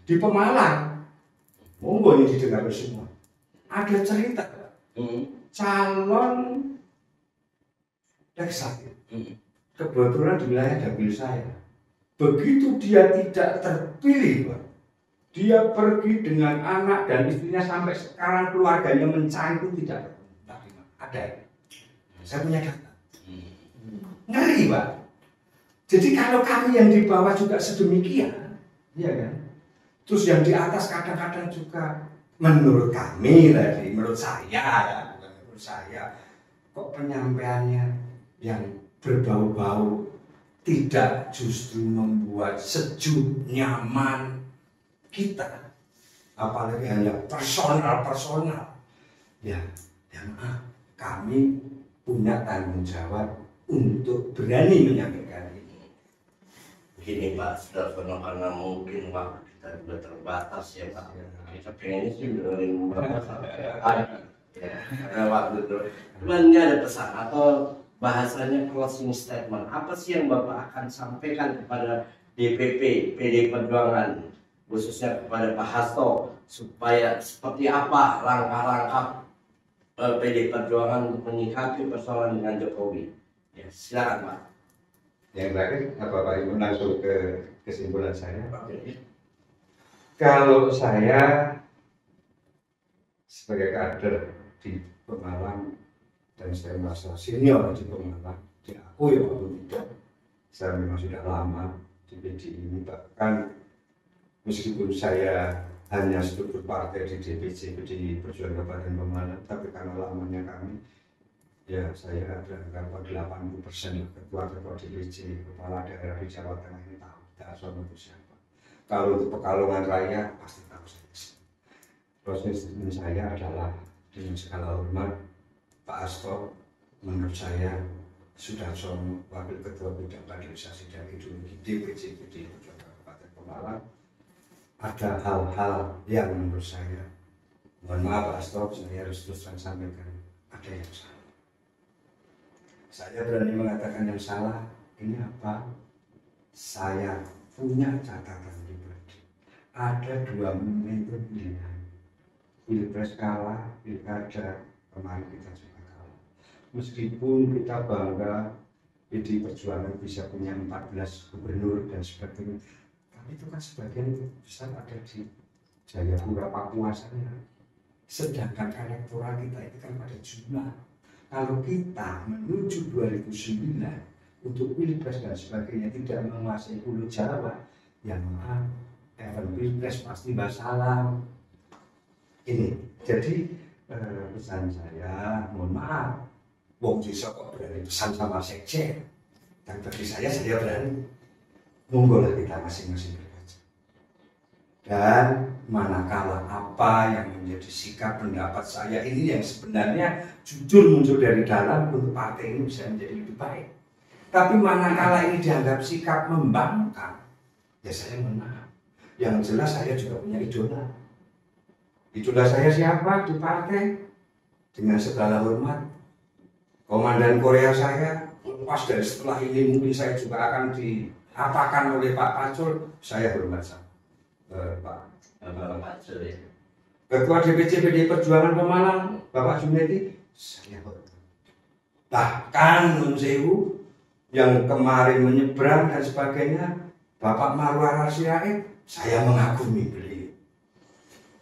di Pemalang, monggo ini didengar semua. Ada cerita calon legislatif, kebetulan di wilayah dapil saya. Begitu dia tidak terpilih, Pak, dia pergi dengan anak dan istrinya sampai sekarang keluarganya mencari itu tidak ada. Saya punya data. Ngeri, Pak. Jadi kalau kami yang di bawah juga sedemikian, ya kan? Terus yang di atas kadang-kadang juga menurut kami tadi, menurut saya ya, bukan menurut saya, kok penyampaiannya yang berbau-bau tidak justru membuat sejuk, nyaman kita, apalagi hanya personal. Ya maaf, kami punya tanggung jawab untuk berani menyampaikan ini. Begini Pak, sudah karena mungkin waktu kita sudah terbatas ya Pak. Kita pengennya sih dengerin Bapak ya, karena waktu itu. Cuman ini ada pesan atau bahasanya closing statement. Apa sih yang Bapak akan sampaikan kepada DPP PD Perjuangan, khususnya kepada Pak Hasto, supaya seperti apa langkah-langkah PD Perjuangan untuk menyikapi persoalan dengan Jokowi? Ya, silakan Pak. Yang terakhir, Bapak Ibu langsung ke kesimpulan saya. Kalau saya sebagai kader di Pemalang dan saya merasa senior di Pemalang, diakui walaupun tidak, saya memang sudah lama di PD ini, bahkan meskipun saya hanya struktur partai di DPC PD Perjuangan Kabupaten Pemalang, tapi karena lamanya kami, ya saya ada angka 80% ketua-ketua DPC kepala daerah di Jawa Tengah ini tahu Dasar itu siapa. Kalau untuk Pekalongan Raya pasti tahu saya. Proses saya adalah dengan segala hormat Pak Hasto, menurut saya Sudarsono, Wakil Ketua Bidang Kaderisasi dan Ideologi DPC PD Perjuangan Kabupaten Pemalang, ada hal-hal yang menurut saya, mohon maaf Pak Hasto, saya harus terus sampaikan, ada yang salah. Saya berani mengatakan yang salah, ini apa? Saya punya catatan pribadi. Ada 2 momentum pilihan. Pilpres kalah, pilkada kemarin kita juga kalah. Meskipun kita bangga PD Perjuangan bisa punya 14 gubernur dan sebagainya, tapi itu kan sebagian besar ada di Jayapura, Papua sana. Sedangkan elektoral kita itu kan pada jumlah. Kalau kita menuju 2009 untuk pilpres dan sebagainya tidak menguasai Pulau Jawa, ya maaf, event pilpres pasti masalah. Ini, jadi pesan saya, mohon maaf, wong desa kok berani pesan sama sekjen, dan bagi saya berani. Monggolah kita masing-masing berkaca. Dan manakala apa yang menjadi sikap pendapat saya ini yang sebenarnya jujur muncul dari dalam untuk partai ini bisa menjadi lebih baik. Tapi manakala ini dianggap sikap membangkang, ya saya menang. Yang jelas saya juga punya idola. Idola saya siapa di partai? Dengan segala hormat, Komandan Korea saya, lepas dari setelah ini mungkin saya juga akan diapakan oleh Pak Pacul, saya hormat sama Pak Pacul ya. Ketua DPC PD Perjuangan Pemalang, Bapak Junedi, saya hormat. Bahkan Nun Sewu yang kemarin menyeberang dan sebagainya, Bapak Marwar Sirait, saya mengagumi beliau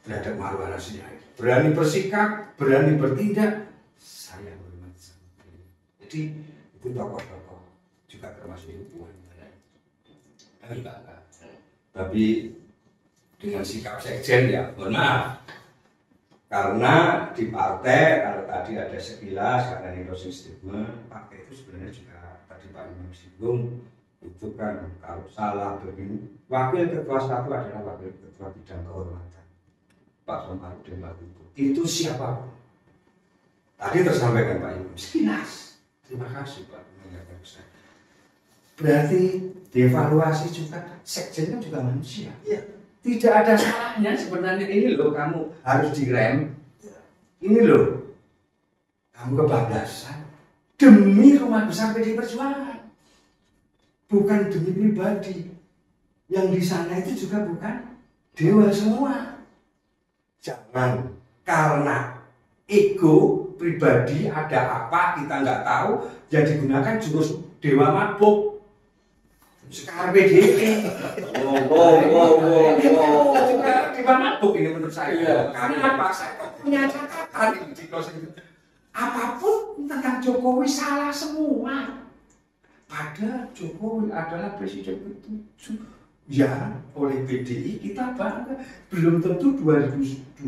terhadap Marwar Sirait. Berani bersikap, berani bertindak, saya hormat sama beliau. Jadi itu tokoh-tokoh juga termasuk ilmuwan. Tapi dengan sikap sekjen ya, mohon maaf. Karena di partai, kalau tadi ada sekilas, karena ini closing statement, partai itu sebenarnya juga tadi Pak Imam singgung, itu kan kalau salah begini, wakil ketua satu adalah wakil ketua bidang kehormatan, Pak Somarudin Labubu. Itu siapa? Tadi tersampaikan Pak Imam sekilas. Terima kasih Pak mengingatkan saya. Berarti dievaluasi juga, sekjennya juga manusia. Ya. Tidak ada salahnya sebenarnya, ini loh kamu harus direm. Ini loh, kamu kebablasan demi rumah besar PD Perjuangan, bukan demi pribadi. Yang di sana itu juga bukan dewa semua. Jangan karena ego pribadi ada apa kita nggak tahu, yang digunakan jurus dewa mabuk. Sekarang PDI. Dewa mabuk ini menurut saya. Karena apa? Saya punya catatan di closing. Apapun tentang Jokowi salah semua. Padahal Jokowi adalah presiden ke-7. Ya, oleh PDI kita bangga. Belum tentu 2029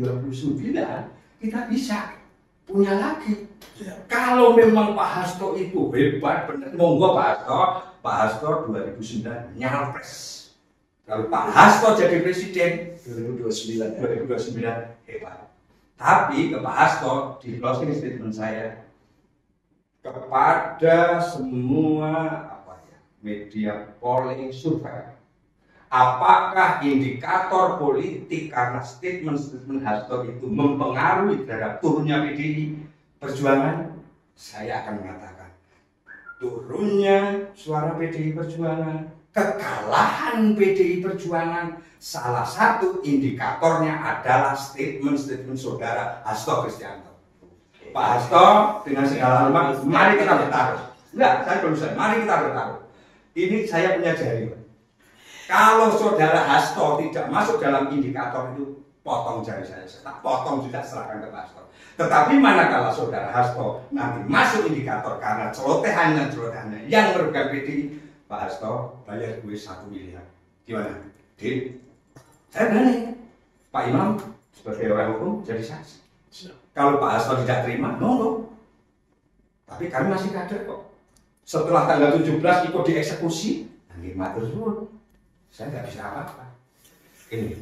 kita bisa punya lagi. Kalau memang Pak Hasto itu hebat, benar. Monggo Pak Hasto 2009 nyapres. Kalau Pak Hasto jadi presiden 2029 hebat. Tapi ke Pak Hasto di closing statement saya kepada semua media polling survei, apakah indikator politik karena statement Hasto itu mempengaruhi terhadap turunnya PDI Perjuangan? Saya akan mengatakan turunnya suara PDI Perjuangan, kekalahan PDI Perjuangan, salah satu indikatornya adalah statement saudara Hasto Kristianto. Pak Hasto dengan segala hormat, mari kita bertaruh. Enggak, saya belum selesai. Mari kita bertaruh. Ini saya punya jaringan. Kalau saudara Hasto tidak masuk dalam indikator itu, potong jari saya. Tak potong juga, serahkan ke Pak Hasto. Tetapi manakala saudara Hasto nanti masuk indikator karena celotehannya yang merugikan PDI, Pak Hasto bayar gue 1 miliar. Gimana? Deal? Saya berani. Pak Imam sebagai orang hukum jadi saksi. Kalau Pak Hasto tidak terima, monggo. Tapi kami masih kader kok. Setelah tanggal 17 ikut dieksekusi, nanti matur suwun. Saya nggak bisa apa-apa. Ini.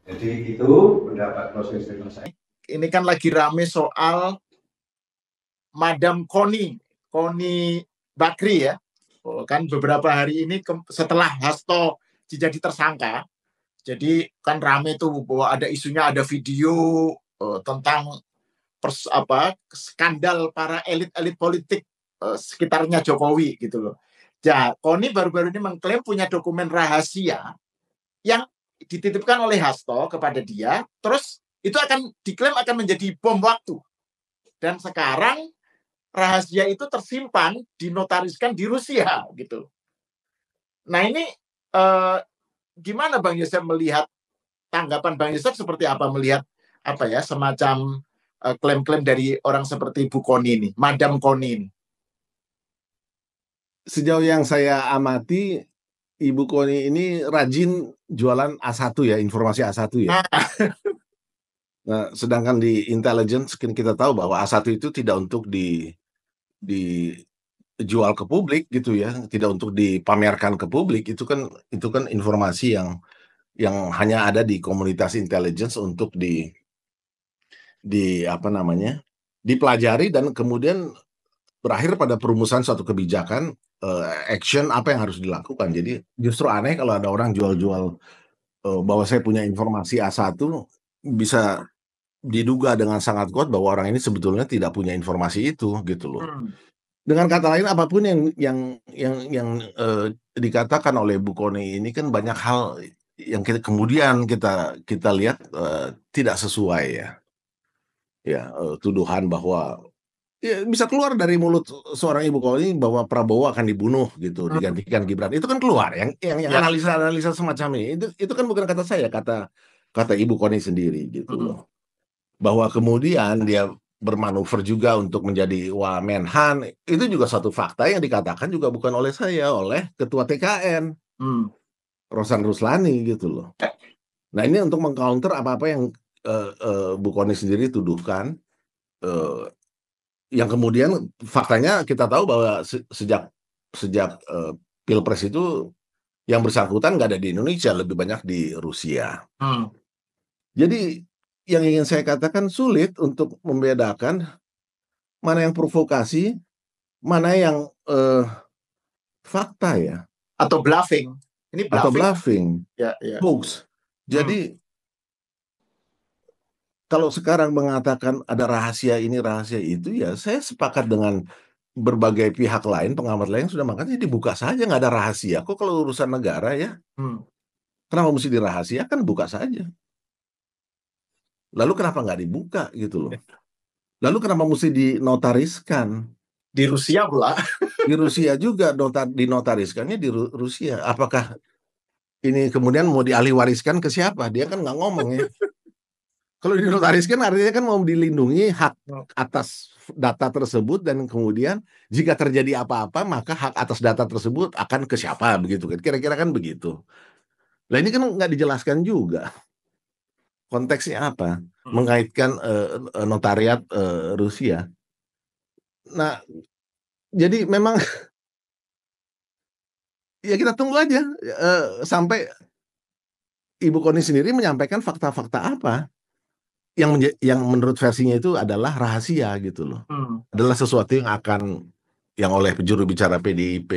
Jadi itu pendapat closing statement saya. Ini kan lagi rame soal Madam Koni Bakri ya. Kan beberapa hari ini setelah Hasto jadi tersangka, jadi kan rame tuh bahwa ada isunya, ada video tentang skandal para elit-elit politik sekitarnya Jokowi gitu loh. Ya, Koni baru-baru ini mengklaim punya dokumen rahasia yang dititipkan oleh Hasto kepada dia, terus itu akan diklaim akan menjadi bom waktu. Dan sekarang rahasia itu tersimpan, dinotariskan di Rusia gitu. Nah ini gimana Bang Yosef melihat, tanggapan Bang Yosef seperti apa melihat semacam klaim-klaim dari orang seperti Bu Koni ini, Madam Koni ini? Sejauh yang saya amati, Ibu Koni ini rajin jualan A1 ya, informasi A1 ya. Nah, sedangkan di intelligence kita tahu bahwa A1 itu tidak untuk dijual ke publik gitu ya, tidak untuk dipamerkan ke publik. Itu kan informasi yang hanya ada di komunitas intelligence untuk dipelajari dan kemudian berakhir pada perumusan suatu kebijakan, action apa yang harus dilakukan. Jadi justru aneh kalau ada orang jual-jual bahwa saya punya informasi A1, bisa diduga dengan sangat kuat bahwa orang ini sebetulnya tidak punya informasi itu gitu loh. Dengan kata lain, apapun yang dikatakan oleh Bu Koni ini kan banyak hal yang kemudian kita lihat tidak sesuai ya, tuduhan bahwa ya, bisa keluar dari mulut seorang Ibu Koni bahwa Prabowo akan dibunuh gitu, digantikan Gibran. Itu kan keluar yang analisa semacam ini. Itu kan bukan kata saya, kata Ibu Koni sendiri gitu loh. Bahwa kemudian dia bermanuver juga untuk menjadi Wamenhan, itu juga satu fakta yang dikatakan juga bukan oleh saya, oleh Ketua TKN, Rosan Ruslani gitu loh. Nah ini untuk mengcounter apa-apa yang Bu Koni sendiri tuduhkan, yang kemudian faktanya kita tahu bahwa sejak Pilpres itu yang bersangkutan nggak ada di Indonesia, lebih banyak di Rusia. Jadi yang ingin saya katakan sulit untuk membedakan mana yang provokasi, mana yang fakta ya. Atau bluffing. Ini bluffing. Atau bluffing. Ya. Hoax. Jadi kalau sekarang mengatakan ada rahasia ini, rahasia itu, ya saya sepakat dengan berbagai pihak lain, pengamat lain sudah mengatakan dibuka saja, nggak ada rahasia. Kok kalau urusan negara ya? Kenapa mesti dirahasiakan? Buka saja. Lalu kenapa nggak dibuka gitu loh? Lalu kenapa mesti dinotariskan? Di Rusia pula. Di Rusia juga dinotariskannya di Rusia. Apakah ini kemudian mau dialih wariskan ke siapa? Dia kan nggak ngomong ya. Kalau dinotariskan artinya kan mau dilindungi hak atas data tersebut, dan kemudian jika terjadi apa-apa maka hak atas data tersebut akan ke siapa, begitu kan? Kira-kira kan begitu. Nah ini kan nggak dijelaskan juga konteksnya apa, mengaitkan notariat Rusia. Nah jadi memang ya kita tunggu aja sampai Ibu Koni sendiri menyampaikan fakta-fakta apa yang menurut versinya itu adalah rahasia gitu loh. Adalah sesuatu yang oleh juru bicara PDIP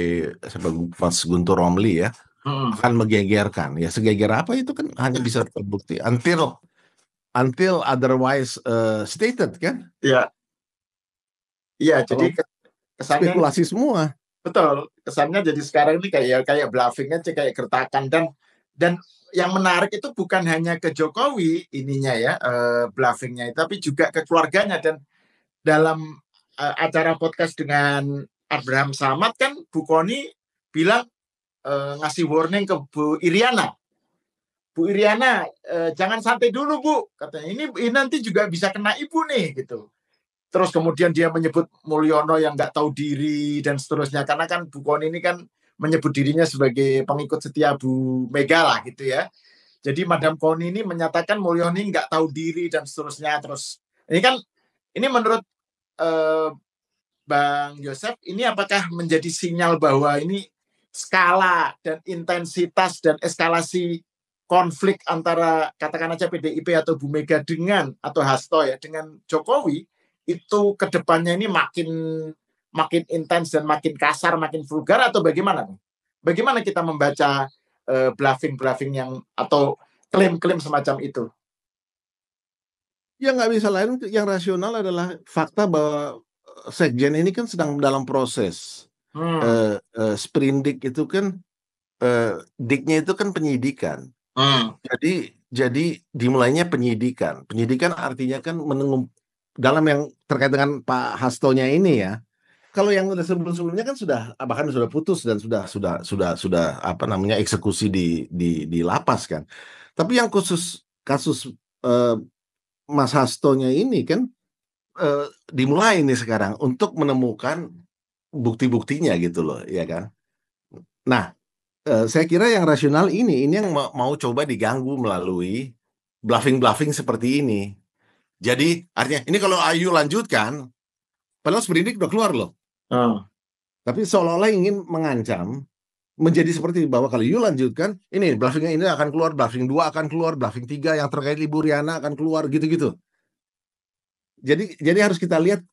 Mas Guntur Romli ya akan menggegerkan. Ya segeger apa itu kan hanya bisa terbukti until otherwise stated kan. Iya. Iya, jadi kesannya spekulasi semua. Betul, kesannya jadi sekarang ini kayak bluffing aja, kayak gertakan, dan yang menarik itu bukan hanya ke Jokowi ininya ya, bluffingnya, tapi juga ke keluarganya. Dan dalam acara podcast dengan Abraham Samad kan Bu Koni bilang ngasih warning ke Bu Iriana. Bu Iriana, jangan santai dulu Bu, katanya ini nanti juga bisa kena ibu nih gitu. Terus kemudian dia menyebut Mulyono yang nggak tahu diri dan seterusnya, karena kan Bu Koni ini kan menyebut dirinya sebagai pengikut setia Bu Mega lah gitu ya. Jadi Madam Koni ini menyatakan Mulyono ini nggak tahu diri dan seterusnya. Terus ini menurut Bang Yosef, ini apakah menjadi sinyal bahwa ini skala dan intensitas dan eskalasi konflik antara katakan aja PDIP atau Bu Mega dengan atau Hasto ya dengan Jokowi itu kedepannya ini makin intens dan makin kasar, makin vulgar, atau bagaimana? Bagaimana kita membaca bluffing yang atau klaim-klaim semacam itu? Ya nggak bisa lain, yang rasional adalah fakta bahwa Sekjen ini kan sedang dalam proses. Sprindik itu kan diknya itu kan penyidikan. Jadi dimulainya penyidikan. Penyidikan artinya kan dalam yang terkait dengan Pak Hastonya ini ya. Kalau yang udah sebelum-sebelumnya kan bahkan sudah putus dan sudah apa namanya eksekusi di lapas kan. Tapi yang kasus Mas Hastonya ini kan dimulai nih sekarang untuk menemukan bukti-buktinya gitu loh, ya kan. Nah, saya kira yang rasional ini yang mau coba diganggu melalui bluffing seperti ini. Jadi artinya ini kalau Ayu lanjutkan, padahal sprindik udah keluar loh. Tapi seolah-olah ingin mengancam, menjadi seperti bahwa kalau Ayu lanjutkan, ini bluffingnya ini akan keluar, bluffing 2 akan keluar, bluffing 3 yang terkait Ibu Riana akan keluar, gitu-gitu. Jadi harus kita lihat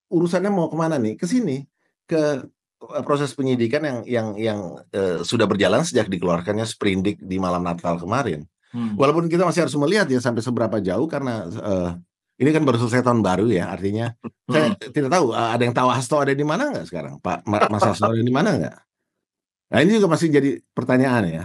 urusannya mau kemana nih, ke sini, ke proses penyidikan yang sudah berjalan sejak dikeluarkannya sprindik di malam Natal kemarin. Walaupun kita masih harus melihat ya sampai seberapa jauh, karena ini kan baru selesai tahun baru ya, artinya saya tidak tahu ada yang tahu Hasto ada di mana nggak sekarang, Pak Mas Hasto ada di mana nggak? Nah ini juga masih jadi pertanyaan ya.